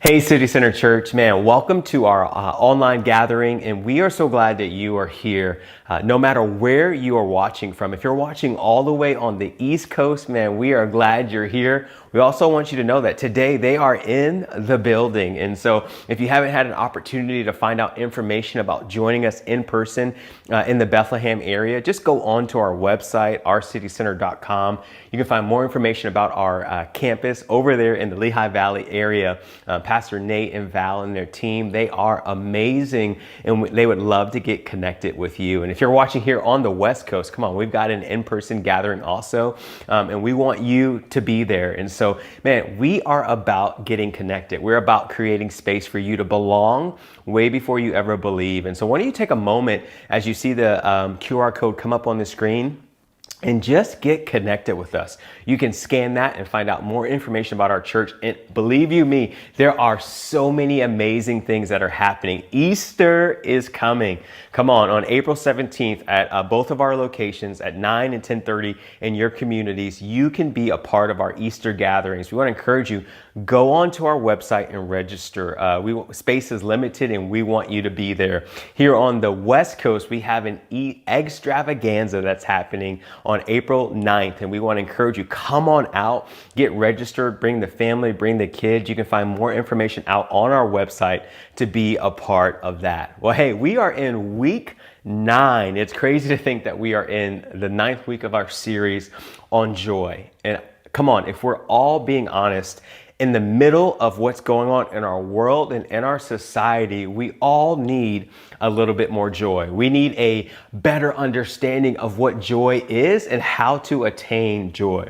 Hey, City Center Church, man, welcome to our online gathering, and we are so glad that you are here. No matter where you are watching from, if you're watching all the way on the East Coast, man, we are glad you're here. We also want you to know that today they are in the building. And so if you haven't had an opportunity to find out information about joining us in person in the Bethlehem area, just go on to our website, ourcitycenter.com. You can find more information about our campus over there in the Lehigh Valley area. Pastor Nate and Val and their team, they are amazing, and they would love to get connected with you. And if you're watching here on the West Coast, come on, we've got an in-person gathering also, and we want you to be there. And so, man, we are about getting connected. We're about creating space for you to belong way before you ever believe. And so why don't you take a moment as you see the QR code come up on the screen, and just get connected with us. You can scan that and find out more information about our church. And believe you me, there are so many amazing things that are happening. Easter is coming. Come on April 17th at both of our locations at 9 and 10:30 in your communities, you can be a part of our Easter gatherings. We want to encourage you, go on to our website and register. Space is limited and we want you to be there. Here on the West Coast, we have an extravaganza that's happening on April 9th, and we want to encourage you, come on out, get registered, bring the family, bring the kids. You can find more information out on our website to be a part of that. Well, hey, we are in week 9. It's crazy to think that we are in the 9th week of our series on joy. And come on, if we're all being honest, in the middle of what's going on in our world and in our society, we all need a little bit more joy. We need a better understanding of what joy is and how to attain joy.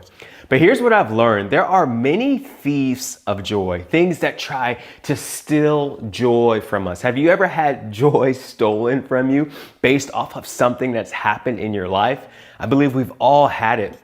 But here's what I've learned. There are many thieves of joy, things that try to steal joy from us. Have you ever had joy stolen from you based off of something that's happened in your life? I believe we've all had it.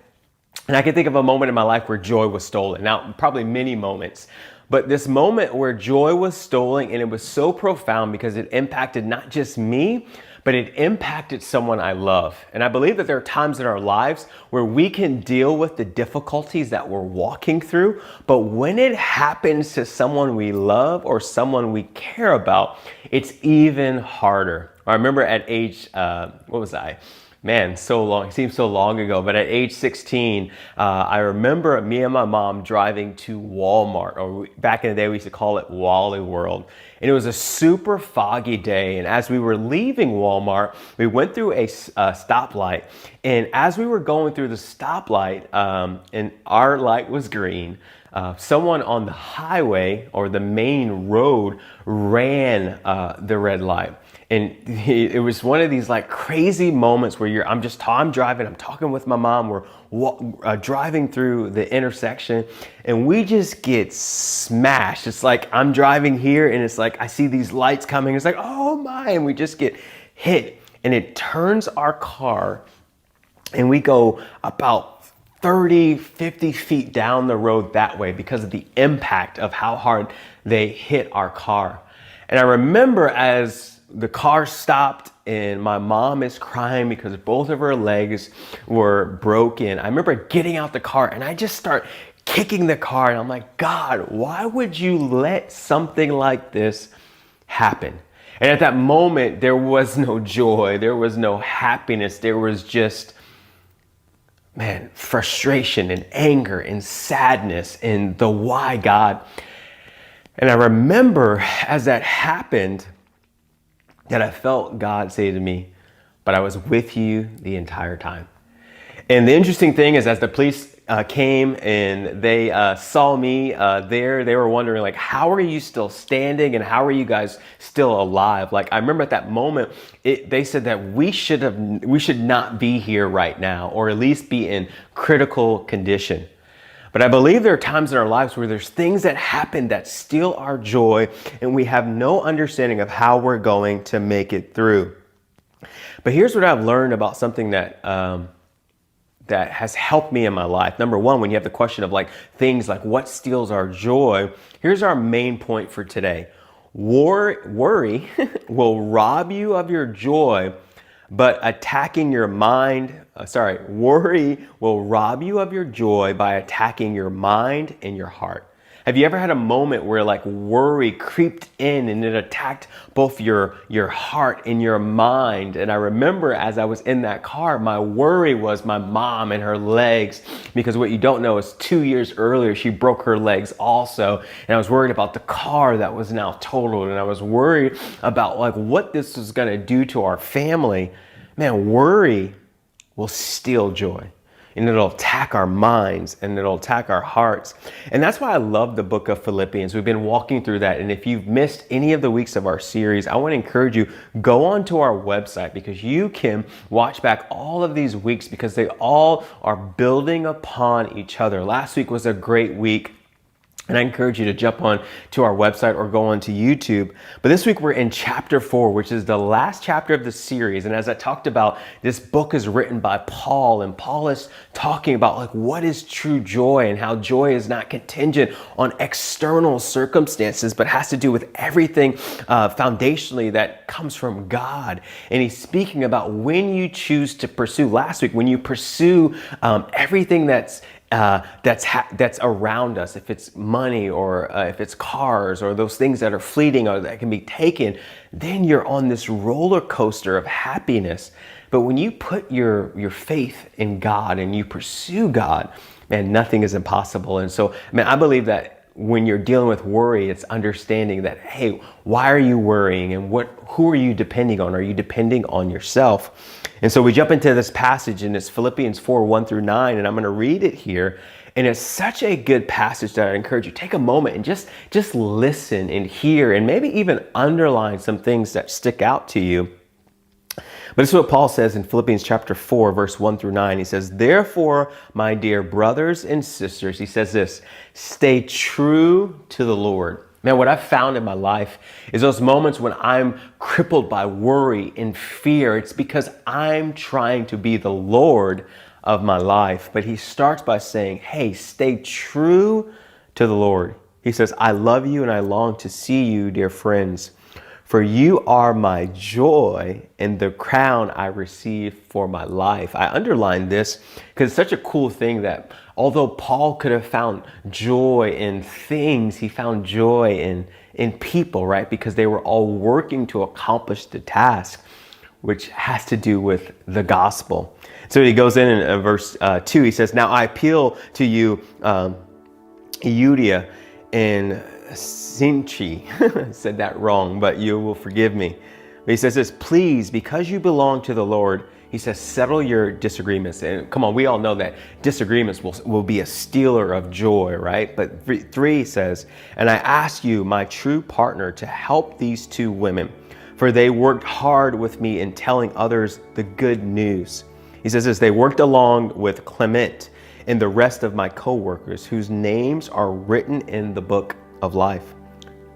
And I can think of a moment in my life where joy was stolen. Now, probably many moments, but this moment where joy was stolen, and it was so profound because it impacted not just me, but it impacted someone I love. And I believe that there are times in our lives where we can deal with the difficulties that we're walking through, but when it happens to someone we love or someone we care about, it's even harder. I remember at age, what was I? Man, so long, it seems so long ago, but at age 16, I remember me and my mom driving to Walmart, or back in the day, we used to call it Wally World. And it was a super foggy day. And as we were leaving Walmart, we went through a stoplight. And as we were going through the stoplight, and our light was green, someone on the highway or the main road ran the red light. And it was one of these like crazy moments where I'm driving, I'm talking with my mom, we're driving through the intersection, and we just get smashed. It's like I'm driving here and it's like I see these lights coming. It's like, oh my, and we just get hit, and it turns our car, and we go about 30, 50 feet down the road that way because of the impact of how hard they hit our car. And I remember as the car stopped and my mom is crying because both of her legs were broken. I remember getting out the car and I just start kicking the car, and I'm like, God, why would you let something like this happen? And at that moment, there was no joy. There was no happiness. There was just, man, frustration and anger and sadness and the why, God. And I remember as that happened, that I felt God say to me, but I was with you the entire time. And the interesting thing is, as the police came and they saw me there, they were wondering, like, how are you still standing and how are you guys still alive? Like, I remember at that moment, they said that we should not be here right now, or at least be in critical condition. But I believe there are times in our lives where there's things that happen that steal our joy, and we have no understanding of how we're going to make it through. But here's what I've learned about something that has helped me in my life. Number one, when you have the question of like things like what steals our joy, here's our main point for today. Worry will rob you of your joy, but worry will rob you of your joy by attacking your mind and your heart. Have you ever had a moment where like worry creeped in and it attacked both your heart and your mind? And I remember as I was in that car, my worry was my mom and her legs, because what you don't know is 2 years earlier, she broke her legs also. And I was worried about the car that was now totaled. And I was worried about like what this was going to do to our family. Man, worry will steal joy. And it'll attack our minds and it'll attack our hearts. And that's why I love the book of Philippians. We've been walking through that. And if you've missed any of the weeks of our series, I want to encourage you, go onto our website, because you can watch back all of these weeks because they all are building upon each other. Last week was a great week. And I encourage you to jump on to our website or go onto YouTube. But this week we're in chapter 4, which is the last chapter of the series. And as I talked about, this book is written by Paul, and Paul is talking about like what is true joy and how joy is not contingent on external circumstances, but has to do with everything foundationally that comes from God. And he's speaking about when you choose to pursue, last week, when you pursue everything that's around us, if it's money or if it's cars or those things that are fleeting or that can be taken, then you're on this roller coaster of happiness. But when you put your faith in God and you pursue God, man, nothing is impossible. And so, man, I believe that when you're dealing with worry, it's understanding that, hey, why are you worrying, and who are you depending on? Are you depending on yourself? And so we jump into this passage, and it's Philippians 4, 1 through 9, and I'm going to read it here. And it's such a good passage that I encourage you, take a moment and just listen and hear, and maybe even underline some things that stick out to you. But this is what Paul says in Philippians chapter 4, verse 1 through 9. He says, "Therefore, my dear brothers and sisters," he says this, "stay true to the Lord." Man, what I've found in my life is those moments when I'm crippled by worry and fear, it's because I'm trying to be the Lord of my life. But he starts by saying, hey, stay true to the Lord. He says, "I love you and I long to see you, dear friends. For you are my joy and the crown I receive for my life." I underline this because it's such a cool thing that although Paul could have found joy in things, he found joy in people, right? Because they were all working to accomplish the task, which has to do with the gospel. So he goes in verse 2, he says, "Now I appeal to you, Euodia and Syntyche," said that wrong, but you will forgive me. But he says this, "Please, because you belong to the Lord," he says, "settle your disagreements." And come on, we all know that disagreements will be a stealer of joy, right? But 3 says, "And I ask you, my true partner, to help these 2 women, for they worked hard with me in telling others the good news." He says this, "They worked along with Clement and the rest of my co-workers, whose names are written in the book of life."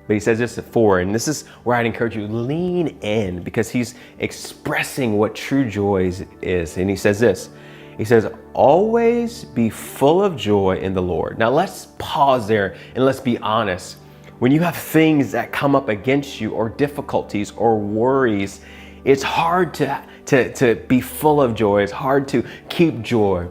But he says this at 4, and this is where I'd encourage you, lean in, because he's expressing what true joy is. And he says this, he says, "Always be full of joy in the Lord." Now let's pause there and let's be honest. When you have things that come up against you, or difficulties or worries, it's hard to be full of joy. It's hard to keep joy.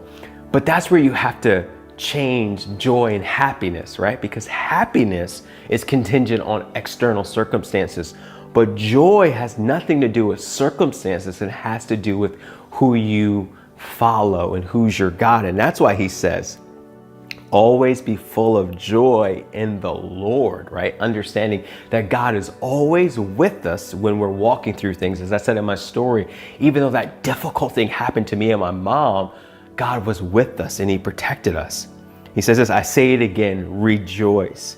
But that's where you have to change joy and happiness, right? Because happiness is contingent on external circumstances, but joy has nothing to do with circumstances. It has to do with who you follow and who's your God. And that's why he says, always be full of joy in the Lord, right? Understanding that God is always with us when we're walking through things. As I said in my story, even though that difficult thing happened to me and my mom, God was with us and he protected us. He says this, "I say it again, rejoice."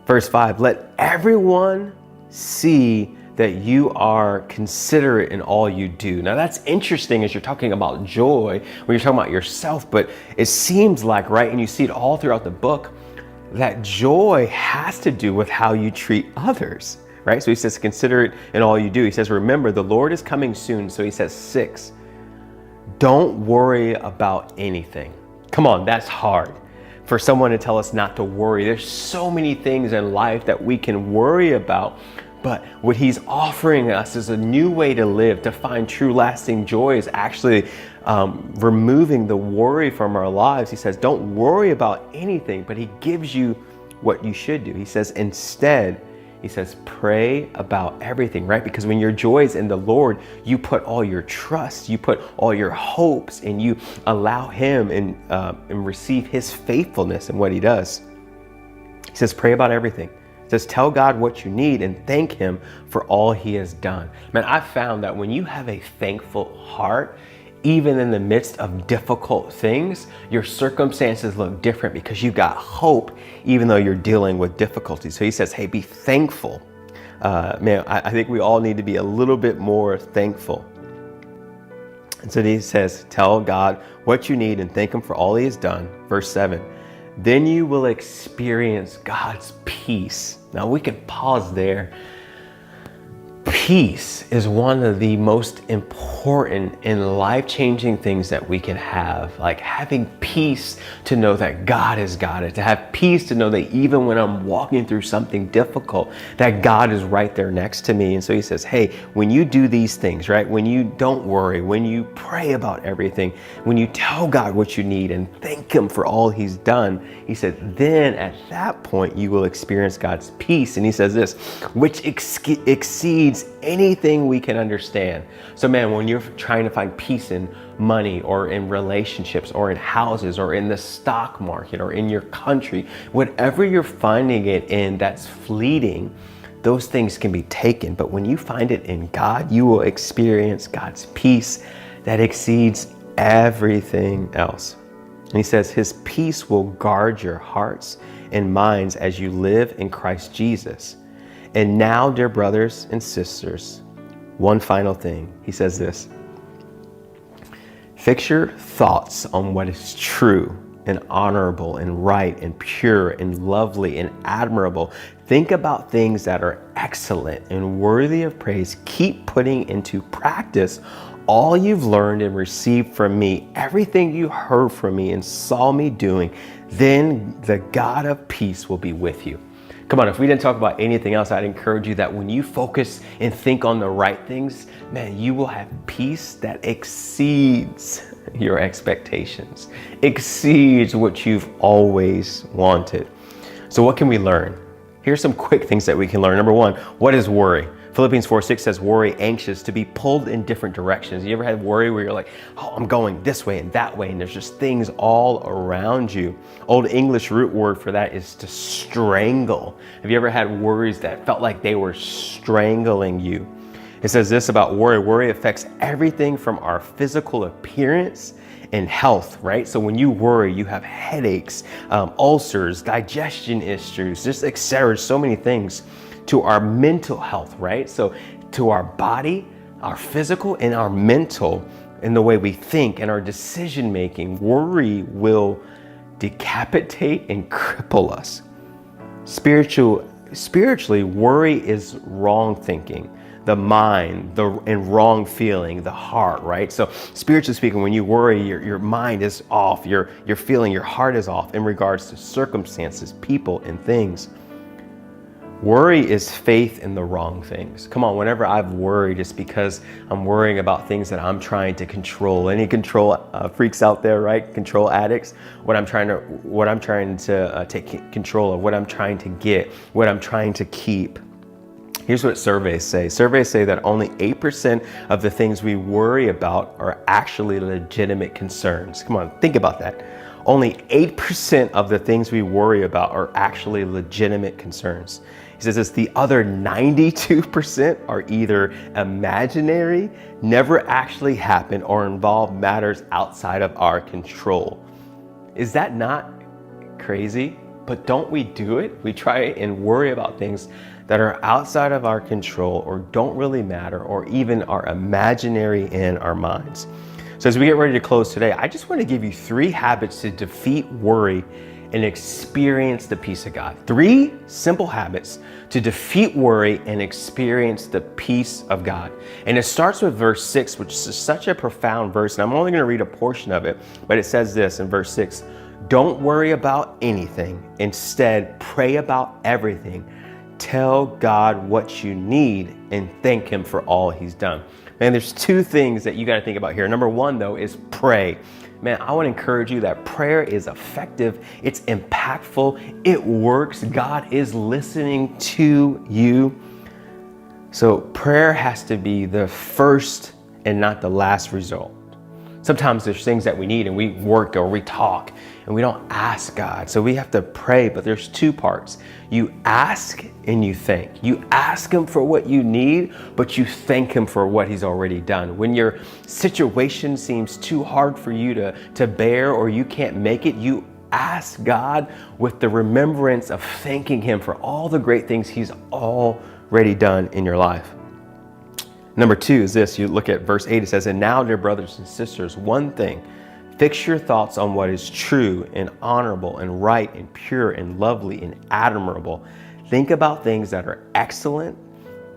Verse 5, "Let everyone see that you are considerate in all you do." Now that's interesting as you're talking about joy, when you're talking about yourself, but it seems like, right, and you see it all throughout the book, that joy has to do with how you treat others, right? So he says, considerate in all you do. He says, remember, the Lord is coming soon. So he says 6, don't worry about anything. Come on, that's hard for someone to tell us not to worry. There's so many things in life that we can worry about, but what he's offering us is a new way to live, to find true lasting joy, is actually removing the worry from our lives. He says, don't worry about anything, but he gives you what you should do. He says, instead, he says, pray about everything, right? Because when your joy is in the Lord, you put all your trust, you put all your hopes, and you allow him and receive his faithfulness in what he does. He says, pray about everything. He says, tell God what you need and thank him for all he has done. Man, I found that when you have a thankful heart, even in the midst of difficult things, your circumstances look different because you got hope, even though you're dealing with difficulty. So he says, hey, be thankful. Man, I think we all need to be a little bit more thankful. And so he says, tell God what you need and thank him for all he has done. Verse 7, then you will experience God's peace. Now we can pause there. Peace is one of the most important and life-changing things that we can have. Like having peace to know that God has got it, to have peace to know that even when I'm walking through something difficult, that God is right there next to me. And so he says, hey, when you do these things, right? When you don't worry, when you pray about everything, when you tell God what you need and thank him for all he's done, he said, then at that point you will experience God's peace. And he says this, which exceeds anything we can understand. So man, when you're trying to find peace in money or in relationships or in houses or in the stock market or in your country, whatever you're finding it in that's fleeting, those things can be taken. But when you find it in God, you will experience God's peace that exceeds everything else. And he says his peace will guard your hearts and minds as you live in Christ Jesus. And now, dear brothers and sisters, one final thing. He says this, fix your thoughts on what is true and honorable and right and pure and lovely and admirable. Think about things that are excellent and worthy of praise. Keep putting into practice all you've learned and received from me, everything you heard from me and saw me doing. Then the God of peace will be with you. Come on, if we didn't talk about anything else, I'd encourage you that when you focus and think on the right things, man, you will have peace that exceeds your expectations, exceeds what you've always wanted. So what can we learn? Here's some quick things that we can learn. Number one, what is worry? Philippians 4:6 says, worry, anxious, to be pulled in different directions. You ever had worry where you're like, oh, I'm going this way and that way, and there's just things all around you? Old English root word for that is to strangle. Have you ever had worries that felt like they were strangling you? It says this about worry. Worry affects everything from our physical appearance and health, right? So when you worry, you have headaches, ulcers, digestion issues, just etc. So many things. To our mental health, right? So to our body, our physical and our mental, in the way we think and our decision making, worry will decapitate and cripple us. Spiritually, worry is wrong thinking, the mind, and wrong feeling, the heart, right? So spiritually speaking, when you worry, your mind is off, your feeling, your heart is off in regards to circumstances, people, and things. Worry is faith in the wrong things. Come on, whenever I've worried, it's because I'm worrying about things that I'm trying to control. Any control freaks out there, right? Control addicts. What I'm trying to take control of, what I'm trying to get, what I'm trying to keep. Here's what surveys say. Surveys say that only 8% of the things we worry about are actually legitimate concerns. Come on, think about that. Only 8% of the things we worry about are actually legitimate concerns. He says this, the other 92% are either imaginary, never actually happen, or involve matters outside of our control. Is that not crazy? But don't we do it? We try and worry about things that are outside of our control or don't really matter or even are imaginary in our minds. So as we get ready to close today, I just want to give you 3 habits to defeat worry and experience the peace of God. 3 simple habits to defeat worry and experience the peace of God. And it starts with verse 6, which is such a profound verse. And I'm only going to read a portion of it, but it says this in verse 6, don't worry about anything. Instead, pray about everything. Tell God what you need and thank him for all he's done. Man, there's 2 things that you got to think about here. Number 1, though, is pray. man, I want to encourage you that prayer is effective. It's impactful. It works. God is listening to you. So prayer has to be the first and not the last result. Sometimes there's things that we need and we work or we talk and we don't ask God. So we have to pray, but there's two parts. You ask and you thank. You ask Him for what you need, but you thank Him for what He's already done. When your situation seems too hard for you to bear or you can't make it, you ask God with the remembrance of thanking Him for all the great things He's already done in your life. Number two is this. You look at verse 8, it says, "And now, dear brothers and sisters, one thing, fix your thoughts on what is true and honorable and right and pure and lovely and admirable. Think about things that are excellent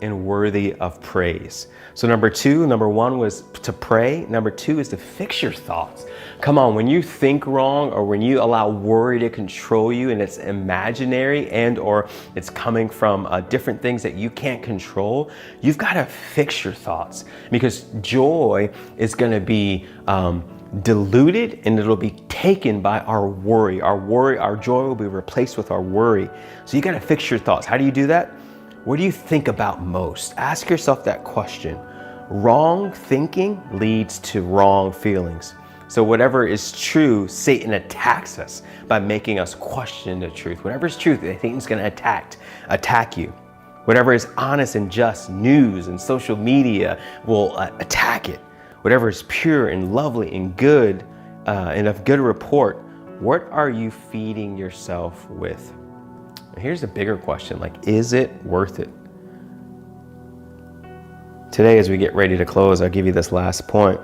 and worthy of praise." So number one was to pray. Number two is to fix your thoughts. Come on, when you think wrong or when you allow worry to control you and it's imaginary and or it's coming from different things that you can't control, you've got to fix your thoughts, because joy is going to be diluted and it'll be taken by our worry. Our joy will be replaced with our worry. So you got to fix your thoughts. How do you do that? What do you think about most? Ask yourself that question. Wrong thinking leads to wrong feelings. So whatever is true, Satan attacks us by making us question the truth. Whatever is truth, Satan's going to attack you. Whatever is honest and just, news and social media will attack it. Whatever is pure and lovely and good and of good report, what are you feeding yourself with? Here's a bigger question, like, is it worth it? Today, as we get ready to close, I'll give you this last point.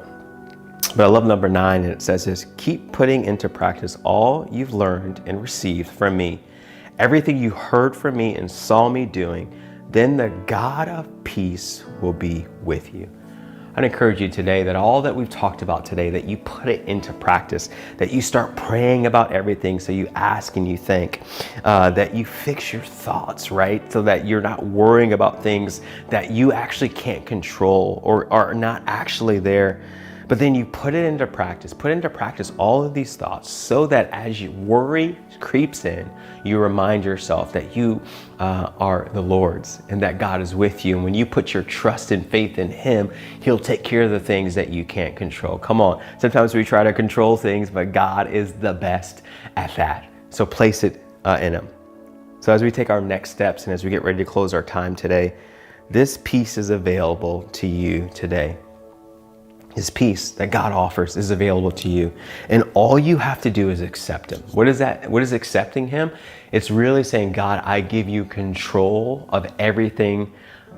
But I love number 9, and it says this: keep putting into practice all you've learned and received from me, everything you heard from me and saw me doing, then the God of peace will be with you. I'd encourage you today that all that we've talked about today, that you put it into practice, that you start praying about everything, so you ask and you think, that you fix your thoughts, right? So that you're not worrying about things that you actually can't control or are not actually there. But then you put into practice all of these thoughts, so that as you worry creeps in, you remind yourself that you are the Lord's and that God is with you. And when you put your trust and faith in Him, He'll take care of the things that you can't control. Come on. Sometimes we try to control things, but God is the best at that. So place it in Him. So as we take our next steps and as we get ready to close our time today, this peace is available to you today. His peace that God offers is available to you. And all you have to do is accept Him. What is that? What is accepting Him? It's really saying, God, I give you control of everything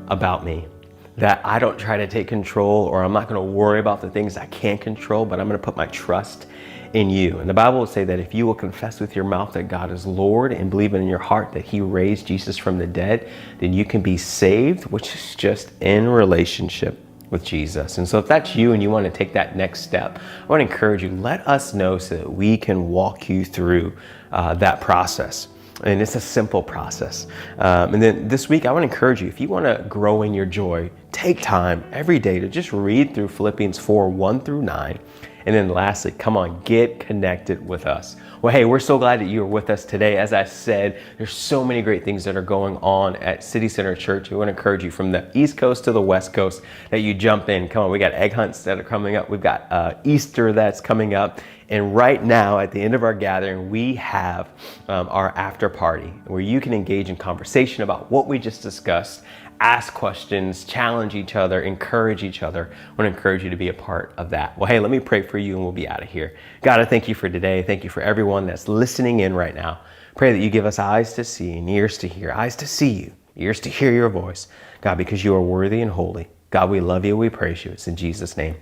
about me. That I don't try to take control, or I'm not going to worry about the things I can't control, but I'm going to put my trust in you. And the Bible will say that if you will confess with your mouth that God is Lord and believe in your heart that He raised Jesus from the dead, then you can be saved, which is just in relationship with Jesus. And so if that's you and you want to take that next step, I want to encourage you, let us know so that we can walk you through that process. And it's a simple process. And then this week, I want to encourage you, if you want to grow in your joy, take time every day to just read through Philippians 4:1-9. And then lastly, come on, get connected with us. Well, hey, we're so glad that you are with us today. As I said, there's so many great things that are going on at City Center Church. We want to encourage you from the East Coast to the West Coast that you jump in. Come on, we got egg hunts that are coming up. We've got Easter that's coming up. And right now, at the end of our gathering, we have our after party where you can engage in conversation about what we just discussed, ask questions, challenge each other, encourage each other. I want to encourage you to be a part of that. Well, hey, let me pray for you and we'll be out of here. God, I thank you for today. Thank you for everyone that's listening in right now. Pray that you give us eyes to see and ears to hear, eyes to see you, ears to hear your voice. God, because you are worthy and holy. God, we love you. We praise you. It's in Jesus' name.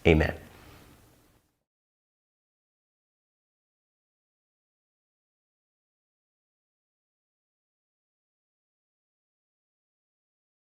Amen.